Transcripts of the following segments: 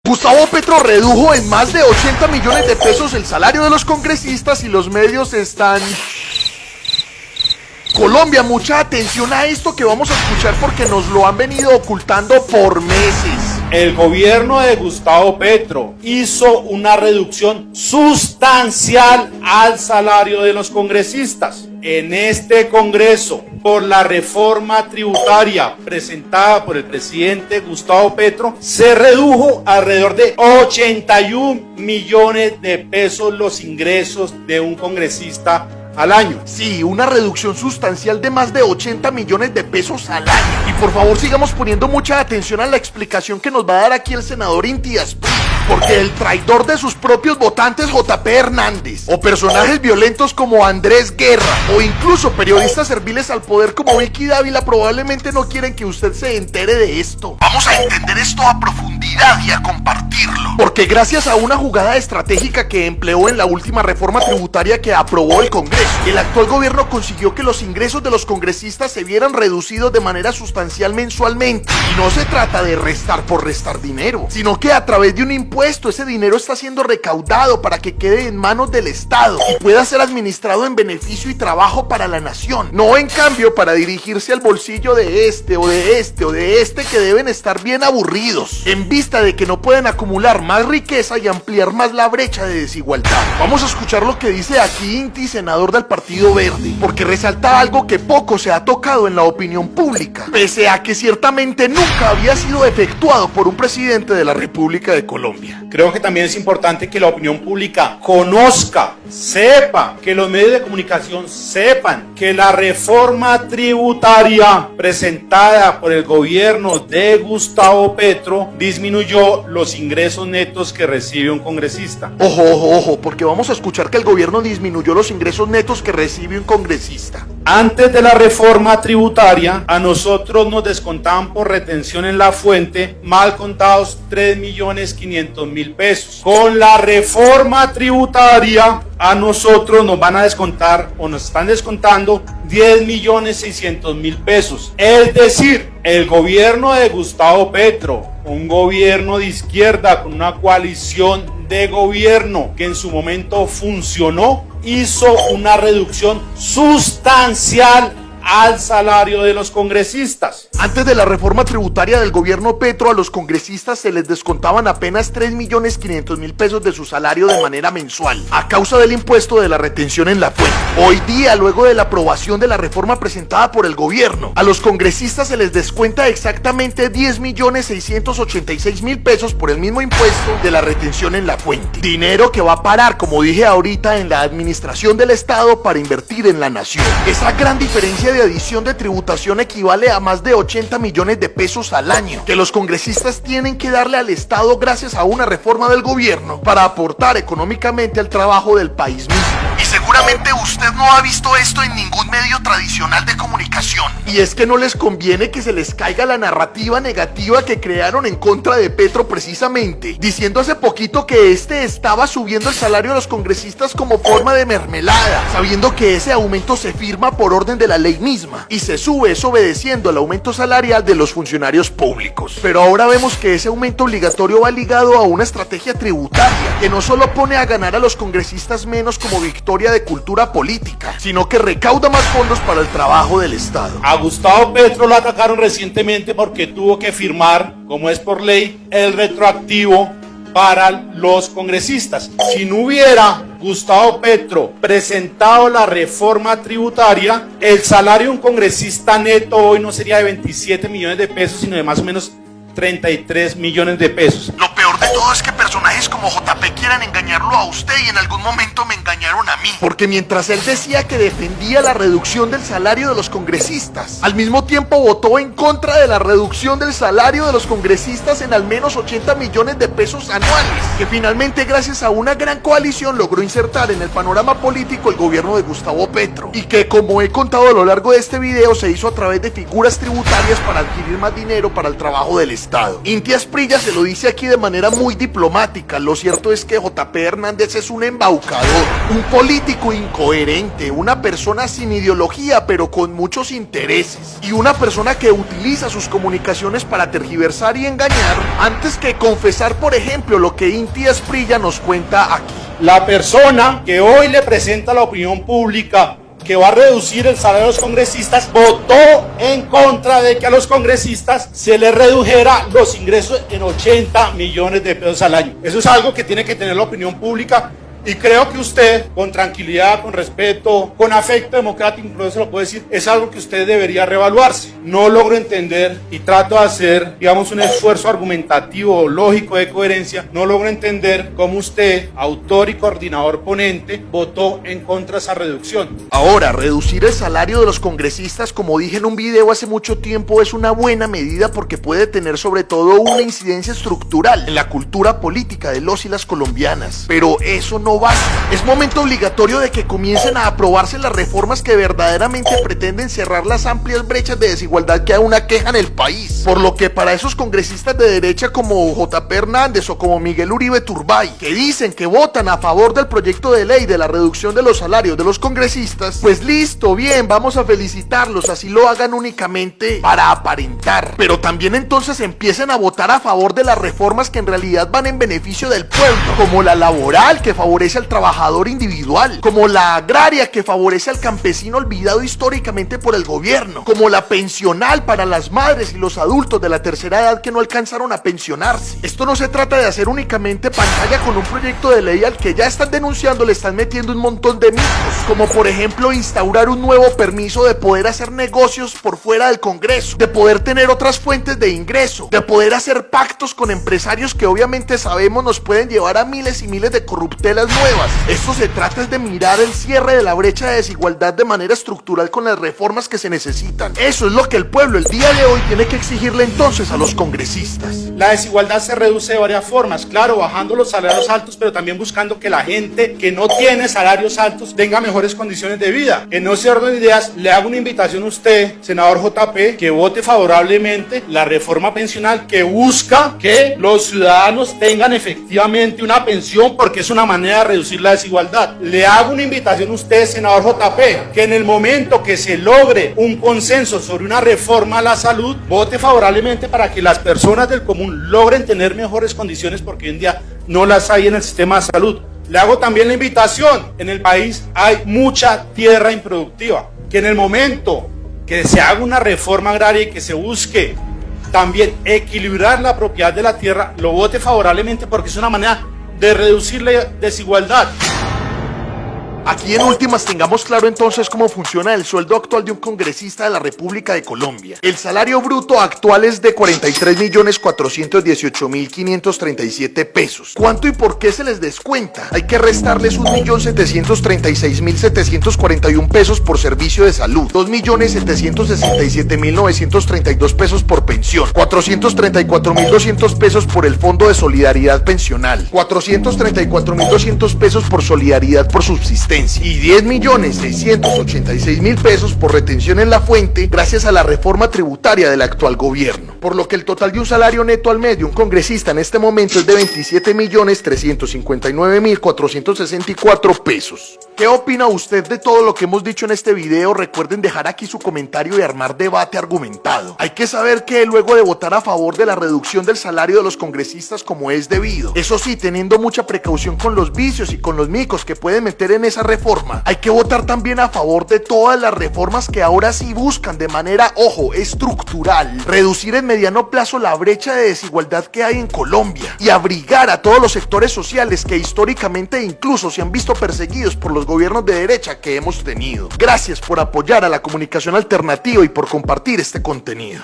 Gustavo Petro redujo en más de 80 millones de pesos el salario de los congresistas y los medios están... Colombia, mucha atención a esto que vamos a escuchar porque nos lo han venido ocultando por meses. El gobierno de Gustavo Petro hizo una reducción sustancial al salario de los congresistas. En este Congreso, por la reforma tributaria presentada por el presidente Gustavo Petro, se redujo alrededor de 81 millones de pesos los ingresos de un congresista al año. Sí, una reducción sustancial de más de 80 millones de pesos al año. Y por favor sigamos poniendo mucha atención a la explicación que nos va a dar aquí el senador Inti Asprilla, porque el traidor de sus propios votantes JP Hernández, o personajes violentos como Andrés Guerra, o incluso periodistas serviles al poder como Vicky Dávila probablemente no quieren que usted se entere de esto. Vamos a entender esto a profundidad y a compartirlo, porque gracias a una jugada estratégica que empleó en la última reforma tributaria que aprobó el Congreso, el actual gobierno consiguió que los ingresos de los congresistas se vieran reducidos de manera sustancial mensualmente. Y no se trata de restar por restar dinero, sino que a través de un impuesto ese dinero está siendo recaudado para que quede en manos del Estado y pueda ser administrado en beneficio y trabajo para la nación, no en cambio para dirigirse al bolsillo de este o de este o de este que deben estar bien aburridos, en vista de que no pueden acumular más riqueza y ampliar más la brecha de desigualdad. Vamos a escuchar lo que dice aquí Inti, senador del Partido Verde, porque resalta algo que poco se ha tocado en la opinión pública, pese a que ciertamente nunca había sido efectuado por un presidente de la República de Colombia. Creo que también es importante que la opinión pública conozca, sepa, que los medios de comunicación sepan que la reforma tributaria presentada por el gobierno de Gustavo Petro disminuyó los ingresos netos que recibe un congresista. Ojo, ojo, ojo, porque vamos a escuchar que el gobierno disminuyó los ingresos netos que recibe un congresista. Antes de la reforma tributaria, a nosotros nos descontaban por retención en la fuente, mal contados, 3.500.000 pesos. Con la reforma tributaria, a nosotros nos van a descontar, o nos están descontando, 10.600.000 pesos. Es decir, el gobierno de Gustavo Petro, un gobierno de izquierda con una coalición de gobierno que en su momento funcionó, hizo una reducción sustancial al salario de los congresistas. Antes de la reforma tributaria del gobierno Petro, a los congresistas se les descontaban apenas 3.500.000 pesos de su salario de manera mensual, a causa del impuesto de la retención en la fuente. Hoy día, luego de la aprobación de la reforma presentada por el gobierno, a los congresistas se les descuenta exactamente 10.686.000 pesos por el mismo impuesto de la retención en la fuente. Dinero que va a parar, como dije ahorita, en la administración del Estado para invertir en la nación. Esa gran diferencia de adición de tributación equivale a más de 80 millones de pesos al año que los congresistas tienen que darle al Estado gracias a una reforma del gobierno para aportar económicamente al trabajo del país mismo. Y seguramente usted no ha visto esto en ningún medio tradicional de comunicación. Y es que no les conviene que se les caiga la narrativa negativa que crearon en contra de Petro precisamente, diciendo hace poquito que este estaba subiendo el salario de los congresistas como forma de mermelada, sabiendo que ese aumento se firma por orden de la ley misma y se sube es obedeciendo al aumento salarial de los funcionarios públicos. Pero ahora vemos que ese aumento obligatorio va ligado a una estrategia tributaria que no solo pone a ganar a los congresistas menos como victoria de cultura política, sino que recauda más fondos para el trabajo del Estado. A Gustavo Petro lo atacaron recientemente porque tuvo que firmar, como es por ley, el retroactivo para los congresistas. Si no hubiera Gustavo Petro presentado la reforma tributaria, el salario de un congresista neto hoy no sería de 27 millones de pesos, sino de más o menos 33 millones de pesos. Lo peor de todo es que personajes como JP quieran engañarlo a usted y en algún momento me engañaron a mí. Porque mientras él decía que defendía la reducción del salario de los congresistas, al mismo tiempo votó en contra de la reducción del salario de los congresistas en al menos 80 millones de pesos anuales, que finalmente gracias a una gran coalición logró insertar en el panorama político el gobierno de Gustavo Petro, y que, como he contado a lo largo de este video, se hizo a través de figuras tributarias para adquirir más dinero para el trabajo del Estado. Inti Asprilla se lo dice aquí de manera muy diplomática, pública. Lo cierto es que JP Hernández es un embaucador, un político incoherente, una persona sin ideología pero con muchos intereses, y una persona que utiliza sus comunicaciones para tergiversar y engañar antes que confesar, por ejemplo, lo que Inti Asprilla nos cuenta aquí. La persona que hoy le presenta a la opinión pública que va a reducir el salario de los congresistas, votó en contra de que a los congresistas se les redujera los ingresos en 80 millones de pesos al año. Eso es algo que tiene que tener la opinión pública. Y creo que usted, con tranquilidad, con respeto, con afecto democrático, incluso se lo puedo decir, es algo que usted debería reevaluarse. No logro entender y trato de hacer, digamos, un esfuerzo argumentativo, lógico, de coherencia. No logro entender cómo usted, autor y coordinador ponente, votó en contra de esa reducción. Ahora, reducir el salario de los congresistas, como dije en un video hace mucho tiempo, es una buena medida porque puede tener sobre todo una incidencia estructural en la cultura política de los y las colombianas. Pero eso no basta. Es momento obligatorio de que comiencen a aprobarse las reformas que verdaderamente pretenden cerrar las amplias brechas de desigualdad que aún aquejan el país. Por lo que para esos congresistas de derecha como JP Hernández o como Miguel Uribe Turbay, que dicen que votan a favor del proyecto de ley de la reducción de los salarios de los congresistas, pues listo, bien, vamos a felicitarlos, así lo hagan únicamente para aparentar. Pero también entonces empiecen a votar a favor de las reformas que en realidad van en beneficio del pueblo, como la laboral, que favorece al trabajador individual, como la agraria, que favorece al campesino olvidado históricamente por el gobierno, como la pensional para las madres y los adultos de la tercera edad que no alcanzaron a pensionarse. Esto no se trata de hacer únicamente pantalla con un proyecto de ley al que ya están denunciando, le están metiendo un montón de mitos, como por ejemplo instaurar un nuevo permiso de poder hacer negocios por fuera del Congreso, de poder tener otras fuentes de ingreso, de poder hacer pactos con empresarios que obviamente sabemos nos pueden llevar a miles y miles de corruptelas nuevas. Esto se trata de mirar el cierre de la brecha de desigualdad de manera estructural con las reformas que se necesitan. Eso es lo que el pueblo el día de hoy tiene que exigirle entonces a los congresistas. La desigualdad se reduce de varias formas, claro, bajando los salarios altos, pero también buscando que la gente que no tiene salarios altos tenga mejores condiciones de vida. En ese orden de ideas, le hago una invitación a usted, senador JP, que vote favorablemente la reforma pensional que busca que los ciudadanos tengan efectivamente una pensión, porque es una manera de reducir la desigualdad. Le hago una invitación a usted, senador JP, que en el momento que se logre un consenso sobre una reforma a la salud, vote favorablemente para que las personas del común logren tener mejores condiciones, porque hoy en día no las hay en el sistema de salud. Le hago también la invitación, en el país hay mucha tierra improductiva, que en el momento que se haga una reforma agraria y que se busque también equilibrar la propiedad de la tierra, lo vote favorablemente porque es una manera de reducir la desigualdad. Aquí en últimas tengamos claro entonces cómo funciona el sueldo actual de un congresista de la República de Colombia. El salario bruto actual es de 43.418.537 pesos. ¿Cuánto y por qué se les descuenta? Hay que restarles 1.736.741 pesos por servicio de salud, 2.767.932 pesos por pensión, 434.200 pesos por el Fondo de Solidaridad Pensional, 434.200 pesos por solidaridad por subsistencia y 10.686.000 pesos por retención en la fuente gracias a la reforma tributaria del actual gobierno. Por lo que el total de un salario neto al mes de un congresista en este momento es de 27.359.464 pesos. ¿Qué opina usted de todo lo que hemos dicho en este video? Recuerden dejar aquí su comentario y armar debate argumentado. Hay que saber que luego de votar a favor de la reducción del salario de los congresistas como es debido, eso sí, teniendo mucha precaución con los vicios y con los micos que pueden meter en esa reforma, hay que votar también a favor de todas las reformas que ahora sí buscan de manera, ojo, estructural, reducir en mediano plazo la brecha de desigualdad que hay en Colombia y abrigar a todos los sectores sociales que históricamente incluso se han visto perseguidos por los gobiernos de derecha que hemos tenido. Gracias por apoyar a la comunicación alternativa y por compartir este contenido.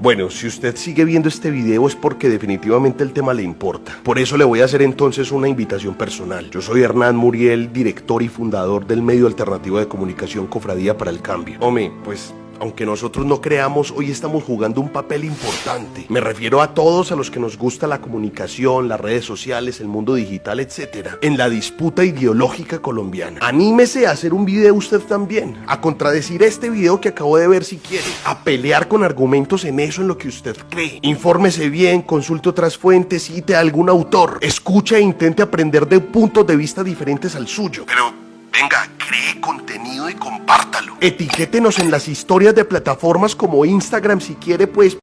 Bueno, si usted sigue viendo este video es porque definitivamente el tema le importa. Por eso le voy a hacer entonces una invitación personal. Yo soy Hernán Muriel, director y fundador del medio alternativo de comunicación Cofradía para el Cambio. Hombre, pues Aunque nosotros no creamos, hoy estamos jugando un papel importante. Me refiero a todos a los que nos gusta la comunicación, las redes sociales, el mundo digital, etc. En la disputa ideológica colombiana. Anímese a hacer un video usted también, a contradecir este video que acabo de ver si quiere, a pelear con argumentos en eso en lo que usted cree. Infórmese bien, consulte otras fuentes, cite a algún autor, escuche e intente aprender de puntos de vista diferentes al suyo. Pero venga, cree contenido y compártalo. Etiquétenos en las historias de plataformas como Instagram si quiere, pues.